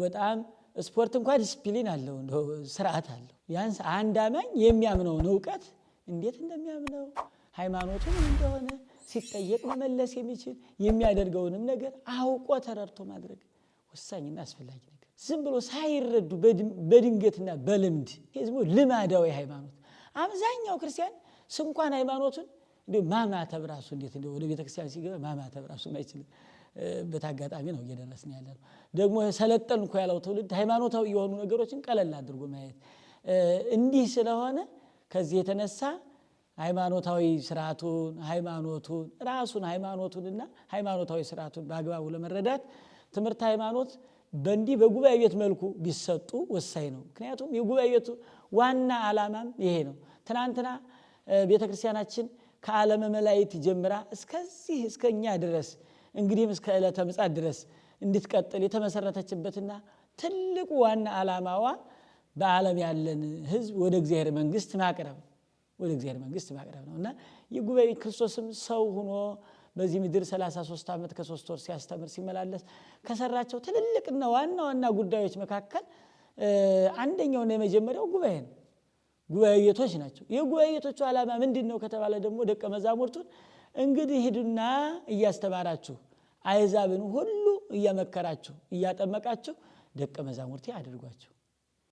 በጣም ስፖርት እንኳን ዲሲፕሊን አለው ስርዓት አለው ያንስ አንድ አማኝ የሚያምነውን ዕውቀት እንዴት እንደሚያምነው ሃይማኖቱን እንደሆነ ሲጠየቅ መመለስ የሚችል የሚያደርገውንም ነገር አውቆ ተረድቶ ማድረግ ወሳኝና አስፈላጊ ነገር ዝም ብሎ ሳይረዱ በድንገትና በልምድ ህዝቡ ልማዳዊ ሃይማኖት አብዛኛው ክርስቲያን እንኳን ሃይማኖቱን እንደ ማማተብ ራሱ እንዴት እንደው ወደ ቤተክርስቲያን ሲገባ ማማተብ ራሱ ማይችል በታጋጣሚ ነው እየደረስን ያለነው ደግሞ ሰለጠንኩ ያለው ትውልድ ሃይማኖታዊ የሆኑ ነገሮችን ቀለል አድርጎ ማየት እንዲህ ስለሆነ ከዚህ የተነሳ ሃይማኖታዊ ስርዓቱን ሃይማኖቱን ራሱን ሃይማኖቱንና ሃይማኖታዊ ስርዓቱን በአግባቡ ለመረዳት ትምህርት ሃይማኖት በእንዲህ በጉባኤ ቤት መልኩ ቢሰጡ ወሳኝ ነው ምክንያቱም የጉባኤ ቤቱ ዋና ዓላማም ይሄ ነው ትናንትና ቤተክርስቲያናችን ከዓለመ መላእክት ጀምራ እስከዚህ እስከኛ ድረስ እንግዲህም እስከ ዕለተ ምጽአት ድረስ እንድትቀጥል የተመሰረተችበትና ትልቁ ዋና ዓላማዋ በዓለም ያለን ህዝብ ወደ እግዚአብሔር መንግስት ማቅረብ ነውና የጉባኤ ክርስቶስም ሰው ሆኖ በዚህ ምድር 33 ዓመት ከ3 ወር ሲያስተምር ሲመላለስ ከሰራቸው ትልልቅና ዋና ጉዳዮች መካከል አንደኛውና የመጀመሪያው ጉባኤ ነው ጉባኤ ቤቶች ናቸው የጉባኤ ቤቶቹ ዓላማ ምንድነው ከተባለ ደግሞ ደቀ መዛሙርቱን እንግዲህ ሂዱና እያስተማራችሁ አሕዛብን ሁሉ እያመከራችሁ እያጠመቃችሁ ደቀ መዛሙርቴ አድርጓቸው